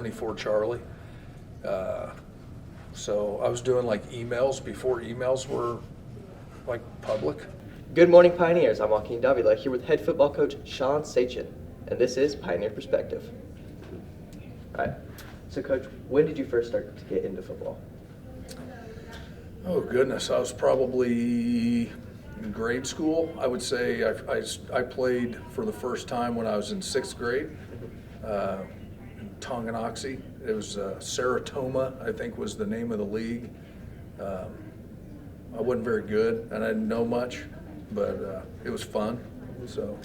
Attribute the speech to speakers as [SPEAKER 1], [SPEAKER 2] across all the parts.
[SPEAKER 1] 24 Charlie. So I was doing like emails before emails were like public.
[SPEAKER 2] Good morning, Pioneers. I'm Joaquin Davila here with head football coach Sachen, and this is Pioneer Perspective. All right. So, Coach, when did you first start to get into football?
[SPEAKER 1] Oh goodness, I was probably in grade school. I would say I played for the first time when I was in 6th grade in Tonganoxie. It was Saratoma, I think was the name of the league. I wasn't very good and I didn't know much, but it was fun. So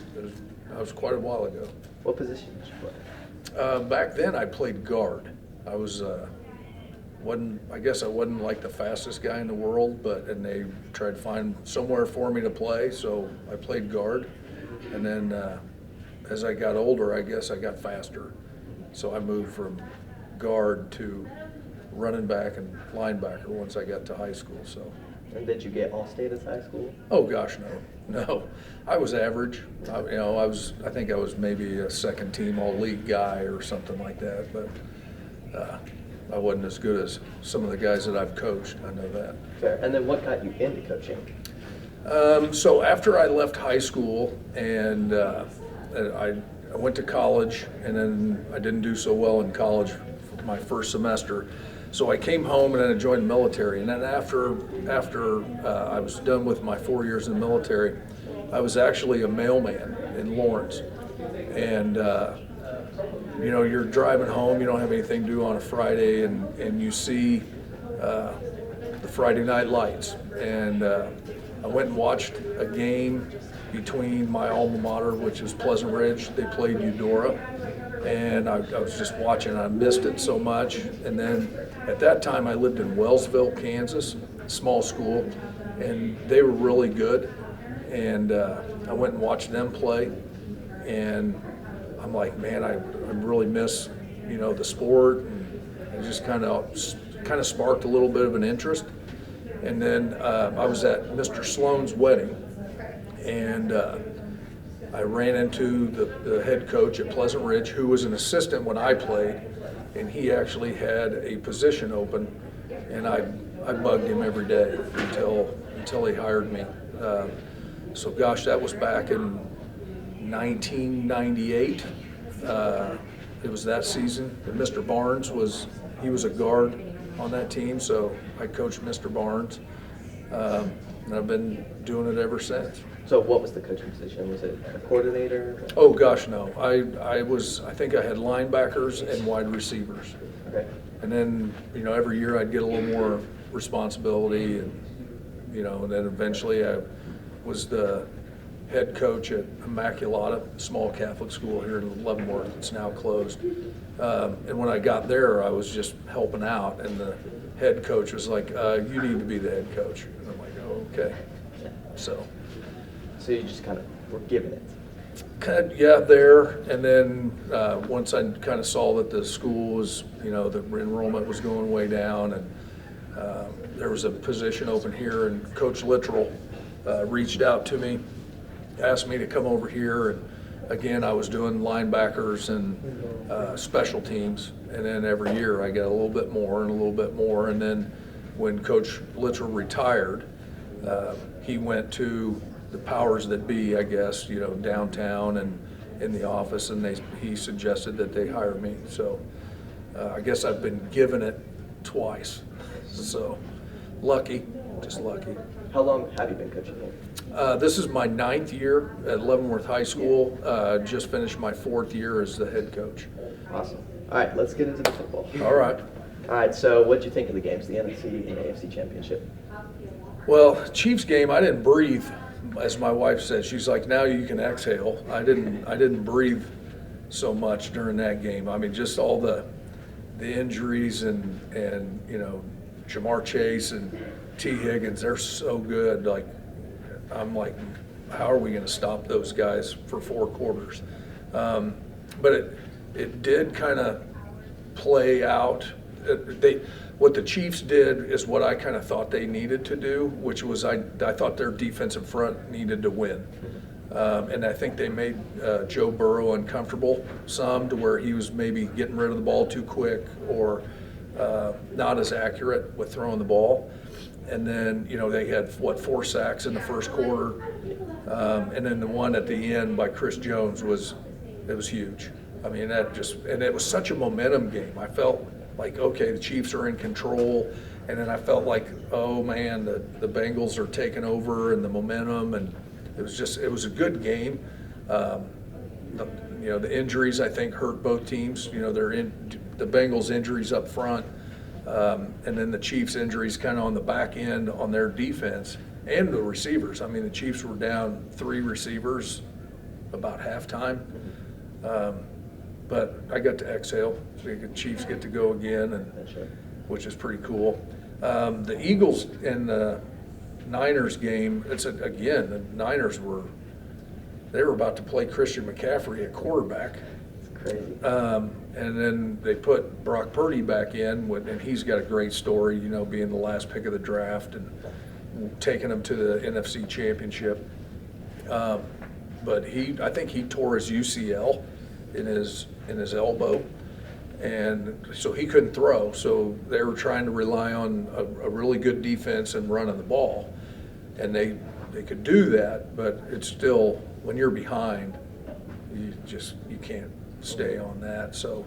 [SPEAKER 1] that was quite a while ago.
[SPEAKER 2] What position did you play?
[SPEAKER 1] Back then I played guard. I was I guess I wasn't like the fastest guy in the world, and they tried to find somewhere for me to play, so I played guard. And then as I got older, I guess I got faster. So I moved from guard to running back and linebacker once I got to high school. So.
[SPEAKER 2] And did you get All-State at high school?
[SPEAKER 1] Oh gosh, no. I was average. I think I was maybe a second team all-league guy or something like that, but I wasn't as good as some of the guys that I've coached. I know that.
[SPEAKER 2] Fair. And then what got you into coaching?
[SPEAKER 1] So after I left high school and I went to college, and then I didn't do so well in college for my first semester. So I came home and then I joined the military. And then after I was done with my 4 years in the military, I was actually a mailman in Lawrence. And you're driving home, you don't have anything to do on a Friday, and you see the Friday Night Lights. And I went and watched a game between my alma mater, which is Pleasant Ridge. They played Eudora, and I was just watching. I missed it so much. And then at that time, I lived in Wellsville, Kansas, small school, and they were really good. And I went and watched them play, and I'm like, man, I really miss, the sport, and it just kind of sparked a little bit of an interest. And then I was at Mr. Sloan's wedding, and I ran into the head coach at Pleasant Ridge, who was an assistant when I played, and he actually had a position open, and I bugged him every day until he hired me. So gosh, that was back in 1998. It was that season. And Mr. Barnes was a guard on that team, so I coached Mr. Barnes, and I've been doing it ever since.
[SPEAKER 2] So what was the coaching position? Was it a coordinator?
[SPEAKER 1] Oh gosh, no. I think I had linebackers and wide receivers.
[SPEAKER 2] Okay.
[SPEAKER 1] And then, every year I'd get a little more responsibility, and then eventually I was the head coach at Immaculata, small Catholic school here in Leavenworth. It's now closed. And when I got there, I was just helping out, and the head coach was like, you need to be the head coach. And I'm like, oh, okay. So
[SPEAKER 2] you just kind of were given it?
[SPEAKER 1] Yeah, there. And then once I kind of saw that the school was, the enrollment was going way down, and there was a position open here, and Coach Littrell reached out to me, asked me to come over here, and again, I was doing linebackers and special teams, and then every year I got a little bit more and a little bit more, and then when Coach Littrell retired, he went to the powers that be, I guess, downtown and in the office, and he suggested that they hire me. So I guess I've been given it twice. So lucky, just lucky.
[SPEAKER 2] How long have you been coaching here?
[SPEAKER 1] This is my 9th year at Leavenworth High School. Just finished my 4th year as the head coach.
[SPEAKER 2] Awesome. All right, let's get into the football.
[SPEAKER 1] All right.
[SPEAKER 2] All right, so what did you think of the games, the NFC and AFC Championship?
[SPEAKER 1] Well, Chiefs game, I didn't breathe, as my wife said. She's like, now you can exhale. I didn't breathe so much during that game. I mean, just all the injuries and Jamar Chase and T. Higgins, they're so good. Like, I'm like, how are we going to stop those guys for 4 quarters? But it did kind of play out. What the Chiefs did is what I kind of thought they needed to do, which was I thought their defensive front needed to win. And I think they made Joe Burrow uncomfortable some, to where he was maybe getting rid of the ball too quick, or not as accurate with throwing the ball. And then, they had, 4 sacks in the first quarter. And then the one at the end by Chris Jones was huge. I mean, and it was such a momentum game. I felt like, okay, the Chiefs are in control. And then I felt like, oh man, the Bengals are taking over and the momentum. And it was a good game. The injuries, I think, hurt both teams. The Bengals injuries up front. And then the Chiefs injuries kind of on the back end on their defense and the receivers. I mean, the Chiefs were down 3 receivers about halftime. But I got to exhale. The Chiefs get to go again, which is pretty cool. The Eagles and the Niners game, again, the Niners were about to play Christian McCaffrey at quarterback.
[SPEAKER 2] Crazy.
[SPEAKER 1] And then they put Brock Purdy back in, and he's got a great story, being the last pick of the draft and taking them to the NFC Championship. But I think he tore his UCL in his elbow, and so he couldn't throw. So they were trying to rely on a really good defense and running the ball, and they could do that. But it's still, when you're behind, you can't stay on that. So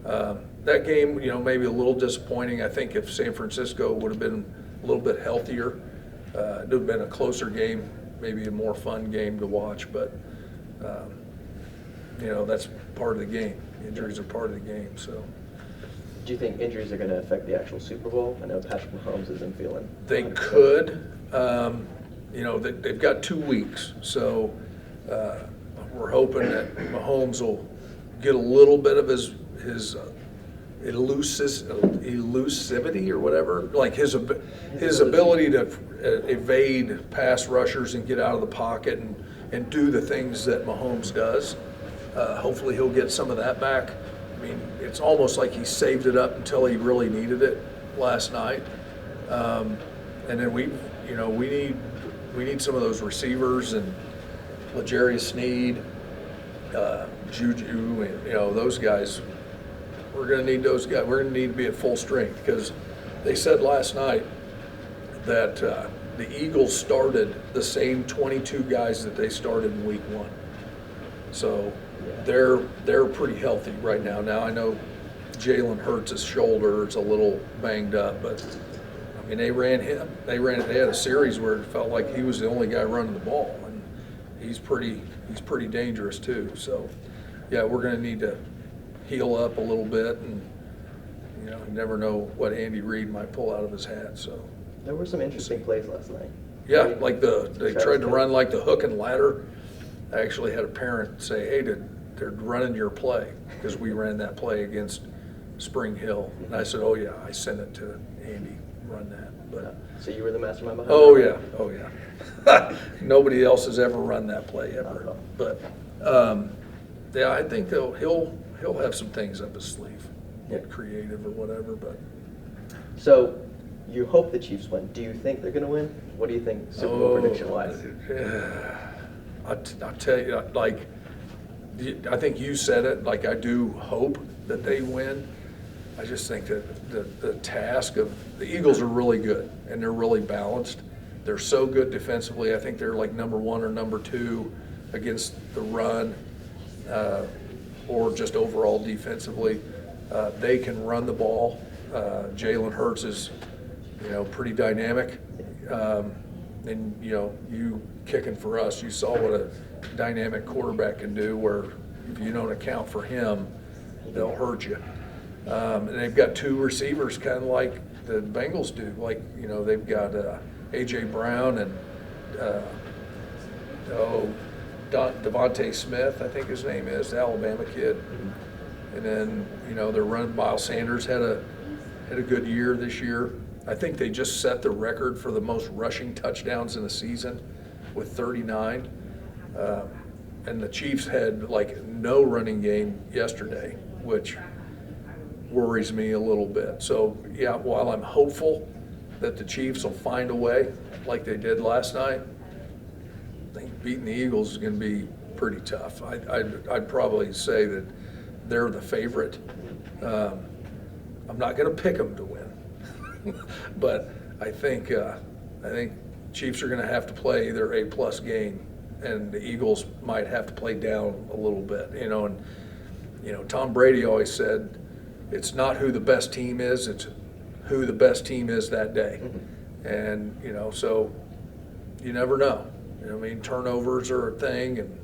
[SPEAKER 1] that game, maybe a little disappointing. I think if San Francisco would have been a little bit healthier, it would have been a closer game, maybe a more fun game to watch. But that's part of the game. Injuries are part of the game. So,
[SPEAKER 2] do you think injuries are going to affect the actual Super Bowl? I know Patrick Mahomes isn't feeling.
[SPEAKER 1] They could. They've got 2 weeks, so we're hoping that Mahomes will get a little bit of his elusivity or whatever, like his ability to evade pass rushers and get out of the pocket and do the things that Mahomes does. Hopefully he'll get some of that back. I mean, it's almost like he saved it up until he really needed it last night. And then we need some of those receivers, and L'Jarius Sneed, Juju, and those guys. We're going to need those guys. We're going to need to be at full strength, because they said last night that the Eagles started the same 22 guys that they started in Week 1. So they're pretty healthy right now. Now I know Jalen Hurts' shoulder is a little banged up, but I mean, they ran him. They had a series where it felt like he was the only guy running the ball, and he's pretty dangerous too. So yeah, we're going to need to heal up a little bit, and you never know what Andy Reid might pull out of his hat. So
[SPEAKER 2] there were some interesting plays last night.
[SPEAKER 1] Yeah, like they tried to run like the hook and ladder. I actually had a parent say, "Hey, they're running your play," because we ran that play against Spring Hill. And I said, "Oh yeah, I sent it to Andy, run that." But
[SPEAKER 2] so you were the mastermind behind
[SPEAKER 1] that? Oh yeah. Nobody else has ever run that play ever. But yeah, I think he'll have some things up his sleeve, get creative or whatever. But
[SPEAKER 2] so you hope the Chiefs win. Do you think they're going to win? What do you think, Super Bowl prediction wise?
[SPEAKER 1] I'll tell you, like, I think you said it, like, I do hope that they win. I just think that the task of the Eagles are really good, and they're really balanced. They're so good defensively. I think they're like number 1 or number 2 against the run, or just overall defensively. They can run the ball. Jalen Hurts is, pretty dynamic. And you kicking for us, you saw what a dynamic quarterback can do, where if you don't account for him, they'll hurt you. And they've got 2 receivers kind of like the Bengals do. Like, they've got A.J. Brown and Devontae Smith, I think his name is, the Alabama kid. And then, they're running. Miles Sanders had a good year this year. I think they just set the record for the most rushing touchdowns in a season with 39. And the Chiefs had like no running game yesterday, which worries me a little bit. So yeah, while I'm hopeful that the Chiefs will find a way like they did last night, beating the Eagles is going to be pretty tough. I'd probably say that they're the favorite. I'm not going to pick them to win, but I think Chiefs are going to have to play their A+ game, and the Eagles might have to play down a little bit. And Tom Brady always said, it's not who the best team is, it's who the best team is that day. And so you never know. Turnovers are a thing, and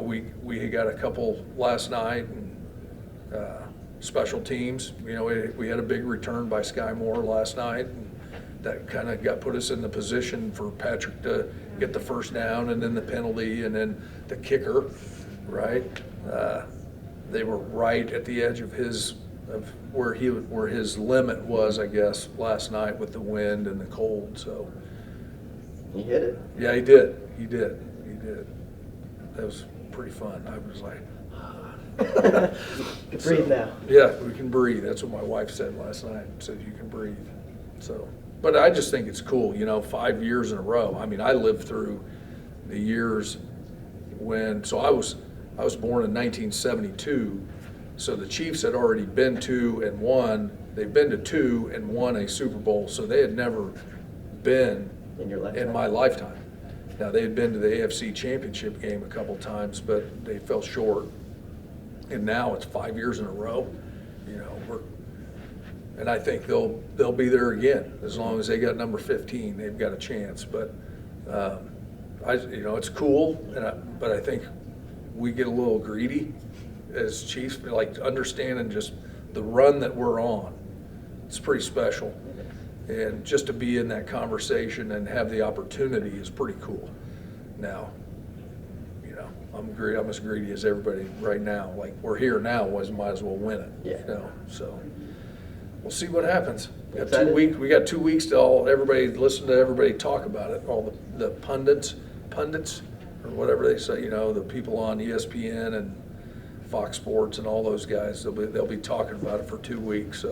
[SPEAKER 1] we got a couple last night, and special teams. We had a big return by Sky Moore last night, and that kind of put us in the position for Patrick to get the first down, and then the penalty, and then the kicker, right? They were right at the edge of where his limit was, I guess, last night with the wind and the cold. So
[SPEAKER 2] he hit it.
[SPEAKER 1] Yeah, he did. That was pretty fun. I was like,
[SPEAKER 2] You can breathe now.
[SPEAKER 1] Yeah, we can breathe. That's what my wife said last night. Said you can breathe. So, but I just think it's cool. 5 years in a row. I lived through the years when. So I was born in 1972. So the Chiefs had already been 2 and 1. They've been to 2 and won a Super Bowl. So they had never been
[SPEAKER 2] in your lifetime.
[SPEAKER 1] In my lifetime. Now they had been to the AFC Championship game a couple times, but they fell short. And now it's 5 years in a row. And I think they'll be there again as long as they got number 15. They've got a chance. But it's cool. But I think we get a little greedy as Chiefs, like understanding just the run that we're on. It's pretty special. And just to be in that conversation and have the opportunity is pretty cool. Now, I'm as greedy as everybody right now. Like, we're here now, might as well win it.
[SPEAKER 2] Yeah.
[SPEAKER 1] So we'll see what happens. We got
[SPEAKER 2] Excited?
[SPEAKER 1] 2 weeks. We got 2 weeks to everybody listen to everybody talk about it. All the pundits or whatever they say. The people on ESPN and Fox Sports and all those guys. They'll be talking about it for 2 weeks. So